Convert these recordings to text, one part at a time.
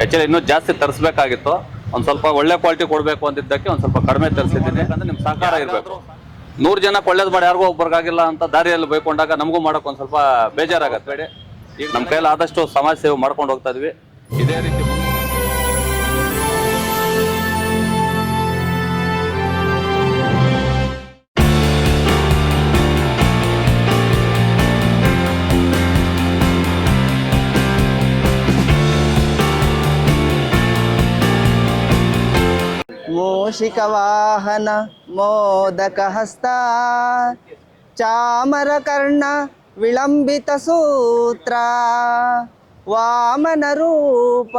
Actually ಇನ್ನೂ ಜಾಸ್ತಿ ತರಿಸ್ಬೇಕಾಗಿತ್ತು. ಒಂದು ಸ್ವಲ್ಪ ಒಳ್ಳೆ ಕ್ವಾಲಿಟಿ ಕೊಡಬೇಕು ಅಂತಿದ್ದಕ್ಕೆ ಒಂದು ಸ್ವಲ್ಪ ಕಡಿಮೆ ತರಿಸಿದ್ದೀನಿ. ಯಾಕಂದ್ರೆ ನಿಮ್ಮ ಸಹಕಾರ ಇರಬೇಕು. 100 ಜನಕ್ಕೆ ಒಳ್ಳೇದು ಮಾಡಿ ಯಾರಿಗೂ ಒಬ್ಬರಿಗಾಗಿಲ್ಲ ಅಂತ ದಾರಿಯಲ್ಲಿ ಬೈಕೊಂಡಾಗ ನಮಗೂ ಮಾಡೋಕೆ ಒಂದು ಸ್ವಲ್ಪ ಬೇಜಾರಾಗತ್ತೆ. ಬೇಡಿ ಈಗ ನಮ್ಮ ಕೈಯಲ್ಲಿ ಆದಷ್ಟು ಸಮಾಜ ಸೇವೆ ಮಾಡ್ಕೊಂಡು ಹೋಗ್ತಾ ಇದ್ವಿ. ಇದೇ ರೀತಿ ಮೂಷಿಕ ವಾಹನ ಮೋದಕ ಹಸ್ತ ಚಾಮರ ಕರ್ಣ ವಿಳಂಬಿತ ಸೂತ್ರ ವಾಮನ ರೂಪ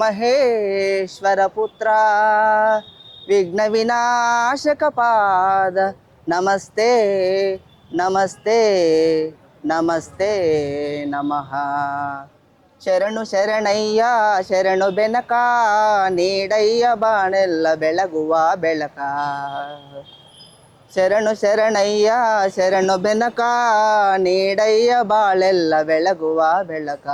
ಮಹೇಶ್ವರ ಪುತ್ರ ವಿಘ್ನ ವಿನಾಶಕ ಪಾದ ನಮಸ್ತೆ ನಮಸ್ತೆ ನಮಸ್ತೆ ನಮಃ. ಶರಣು ಶರಣಯ್ಯ ಶರಣು ಬೆನಕ ನೀಡಯ್ಯ ಬಾಣೆಲ್ಲ ಬೆಳಗುವ ಬೆಳಕ. ಶರಣು ಶರಣಯ್ಯ ಶರಣು ಬೆನಕ ನೀಡಯ್ಯ ಬಾಳೆಲ್ಲ ಬೆಳಗುವ ಬೆಳಕ.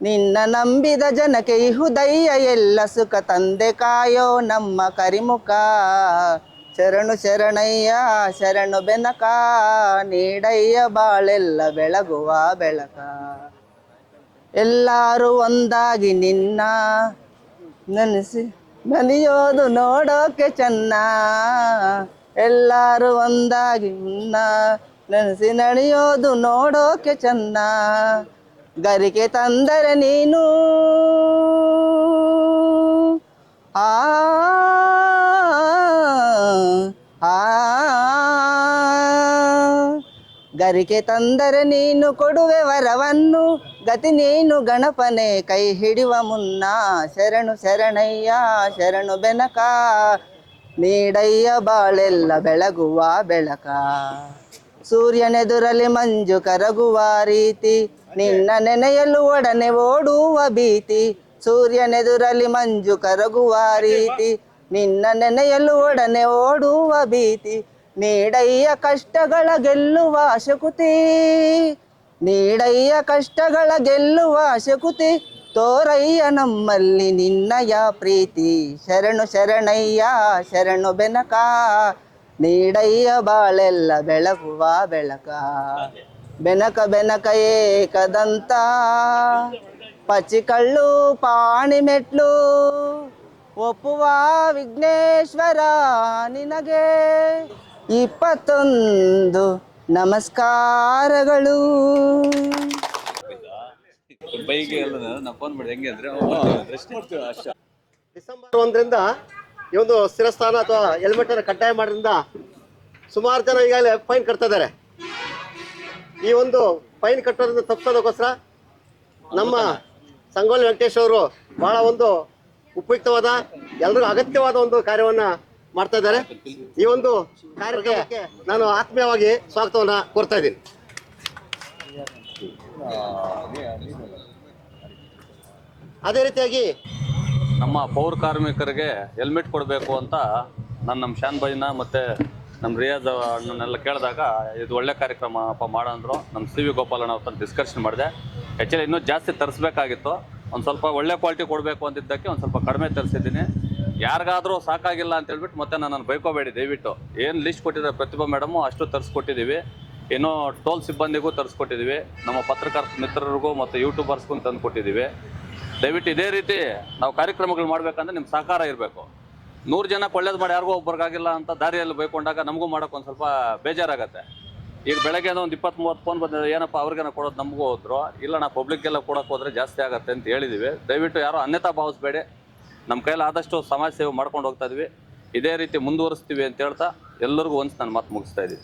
ನಿನ್ನ ನಂಬಿದ ಜನಕ್ಕೆ ಇಹುದಯ್ಯ ಎಲ್ಲ ಸುಖ ತಂದೆ ಕಾಯೋ ನಮ್ಮ ಕರಿಮುಖ. ಶರಣು ಶರಣಯ್ಯ ಶರಣು ಬೆನಕ ನೀಡಯ್ಯ ಬಾಳೆಲ್ಲ ಬೆಳಗುವ ಬೆಳಕ. ಎಲ್ಲರೂ ಒಂದಾಗಿ ನಿನ್ನ ನೆನೆಸಿ ನಲಿಯೋದು ನೋಡೋಕೆ ಚೆನ್ನ. ಎಲ್ಲರೂ ಒಂದಾಗಿ ನಿನ್ನ ನೆನೆಸಿ ನಡೆಯೋದು ನೋಡೋಕೆ ಚೆನ್ನ. ಗರಿಕೆ ತಂದರೆ ನೀನು ಆ ಗರಿಕೆ ತಂದರೆ ನೀನು ಕೊಡುವೆ ವರವನ್ನು. ಗತಿ ನೀನು ಗಣಪನೆ ಕೈ ಹಿಡಿಯುವ ಮುನ್ನ. ಶರಣು ಶರಣಯ್ಯ ಶರಣು ಬೆನಕ ನೀಡಯ್ಯ ಬಾಳೆಲ್ಲ ಬೆಳಗುವ ಬೆಳಕ. ಸೂರ್ಯನೆದುರಲ್ಲಿ ಮಂಜು ಕರಗುವ ರೀತಿ ನಿನ್ನ ನೆನೆಯಲು ಒಡನೆ ಓಡುವ ಭೀತಿ. ಸೂರ್ಯನೆದುರಲ್ಲಿ ಮಂಜು ಕರಗುವ ರೀತಿ ನಿನ್ನ ನೆನೆಯಲು ಒಡನೆ ಓಡುವ ಭೀತಿ. ನೀಡಯ್ಯ ಕಷ್ಟಗಳ ಗೆಲ್ಲುವ ಶಕುತಿ ನೀಡಯ್ಯ ಕಷ್ಟಗಳ ಗೆಲ್ಲುವ ಶಕುತಿ. ತೋರಯ್ಯ ನಮ್ಮಲ್ಲಿ ನಿನ್ನಯ ಪ್ರೀತಿ. ಶರಣು ಶರಣಯ್ಯ ಶರಣು ಬೆನಕ ನೀಡಯ್ಯ ಬಾಳೆಲ್ಲ ಬೆಳಗುವ ಬೆಳಕ. ಬೆನಕ ಬೆನಕ ಏಕದಂತ ಪಚಿಕಳ್ಳು ಪಾಣಿ ಮೆಟ್ಲು ಒಪ್ಪುವ ವಿಘ್ನೇಶ್ವರ ನಿನಗೆ 21 ನಮಸ್ಕಾರಗಳು. ಡಿಸೆಂಬರ್ 1ರಿಂದ ಈ ಒಂದು ಸ್ಥಿರಸ್ಥಾನ ಅಥವಾ ಹೆಲ್ಮೆಟ್ ಅನ್ನು ಕಡ್ಡಾಯ ಮಾಡೋದ್ರಿಂದ ಸುಮಾರು ಜನ ಈಗಾಗಲೇ ಫೈನ್ ಕಟ್ತಾ ಇದ್ದಾರೆ. ಈ ಒಂದು ಫೈನ್ ಕಟ್ಟೋದ್ರಿಂದ ತಪ್ಪಿಸೋದಕ್ಕೋಸ್ಕರ ನಮ್ಮ ಸಂಗೊಳ್ಳಿ ವೆಂಕಟೇಶ್ ಅವರು ಬಹಳ ಒಂದು ಉಪಯುಕ್ತವಾದ ಎಲ್ರಿಗೂ ಅಗತ್ಯವಾದ ಒಂದು ಕಾರ್ಯವನ್ನ ಮಾಡ್ತಾ ಇದ್ದಾರೆ. ಈ ಒಂದು ಕಾರ್ಯಕ್ರಮಕ್ಕೆ ನಾನು ಆತ್ಮೀಯವಾಗಿ ಸ್ವಾಗತವನ್ನ ಕೋರ್ತಾ ಇದ್ದೀನಿ. ಅದೇ ರೀತಿಯಾಗಿ ನಮ್ಮ ಪೌರ ಕಾರ್ಮಿಕರಿಗೆ ಹೆಲ್ಮೆಟ್ ಕೊಡಬೇಕು ಅಂತ ನಾನು ನಮ್ಮ ಶಾನ್ ಬೈನ ಮತ್ತು ನಮ್ಮ ರಿಯಾಜ್ ಅಣ್ಣನೆಲ್ಲ ಕೇಳಿದಾಗ ಇದು ಒಳ್ಳೆ ಕಾರ್ಯಕ್ರಮ ಅಪ್ಪ ಮಾಡಂದ್ರು. ನಮ್ಮ ಸಿ ವಿ ಗೋಪಾಲಣ್ಣ ಅವ್ರ ಡಿಸ್ಕಷನ್ ಮಾಡಿದೆ. ಆ್ಯಕ್ಚುಲಿ ಇನ್ನೂ ಜಾಸ್ತಿ ತರಿಸ್ಬೇಕಾಗಿತ್ತು. ಒಂದು ಸ್ವಲ್ಪ ಒಳ್ಳೆ ಕ್ವಾಲಿಟಿ ಕೊಡಬೇಕು ಅಂತಿದ್ದಕ್ಕೆ ಒಂದು ಸ್ವಲ್ಪ ಕಡಿಮೆ ತರಿಸಿದ್ದೀನಿ. ಯಾರಿಗಾದರೂ ಸಾಕಾಗಿಲ್ಲ ಅಂತ ಹೇಳ್ಬಿಟ್ಟು ಮತ್ತೆ ನನ್ನನ್ನು ಬೈಕೋಬೇಡಿ ದಯವಿಟ್ಟು. ಏನು ಲಿಸ್ಟ್ ಕೊಟ್ಟಿದ್ದಾರೆ ಪ್ರತಿಭಾ ಮೇಡಮು ಅಷ್ಟು ತರಿಸ್ಕೊಟ್ಟಿದ್ದೀವಿ. ಇನ್ನೂ ಟೋಲ್ ಸಿಬ್ಬಂದಿಗೂ ತರಿಸ್ಕೊಟ್ಟಿದ್ದೀವಿ. ನಮ್ಮ ಪತ್ರಕರ್ತ ಮಿತ್ರರಿಗೂ ಮತ್ತು ಯೂಟ್ಯೂಬರ್ಸ್ಗೂ ತಂದು ಕೊಟ್ಟಿದ್ದೀವಿ. ದಯವಿಟ್ಟು ಇದೇ ರೀತಿ ನಾವು ಕಾರ್ಯಕ್ರಮಗಳು ಮಾಡಬೇಕಂದ್ರೆ ನಿಮ್ಮ ಸಹಕಾರ ಇರಬೇಕು. 100 ಜನಕ್ಕೆ ಒಳ್ಳೇದು ಮಾಡಿ ಯಾರಿಗೂ ಒಬ್ಬರಿಗಾಗಿಲ್ಲ ಅಂತ ದಾರಿಯಲ್ಲಿ ಬೈಕೊಂಡಾಗ ನಮಗೂ ಮಾಡೋಕೆ ಒಂದು ಸ್ವಲ್ಪ ಬೇಜಾರಾಗತ್ತೆ. ಈಗ ಬೆಳಗ್ಗೆ ಒಂದು 20-30 ಫೋನ್ ಬಂದಿದೆ, ಏನಪ್ಪ ಅವ್ರಿಗೇನ ಕೊಡೋದು ನಮಗೂ ಹೋದ್ರು. ಇಲ್ಲ ನಾವು ಪಬ್ಲಿಕ್ಗೆಲ್ಲ ಕೊಡೋಕೆ ಹೋದರೆ ಜಾಸ್ತಿ ಆಗುತ್ತೆ ಅಂತ ಹೇಳಿದ್ದೀವಿ. ದಯವಿಟ್ಟು ಯಾರೋ ಅನ್ಯತಾ ಭಾವಿಸ್ಬೇಡಿ. ನಮ್ಮ ಕೈಯಲ್ಲಿ ಆದಷ್ಟು ಸಮಾಜ ಸೇವೆ ಮಾಡ್ಕೊಂಡು ಹೋಗ್ತಾ ಇದ್ವಿ. ಇದೇ ರೀತಿ ಮುಂದುವರಿಸ್ತೀವಿ ಅಂತ ಹೇಳ್ತಾ ಎಲ್ಲರಿಗೂ ನಾನು ಮಾತು ಮುಗಿಸ್ತಾ ಇದ್ದೀವಿ.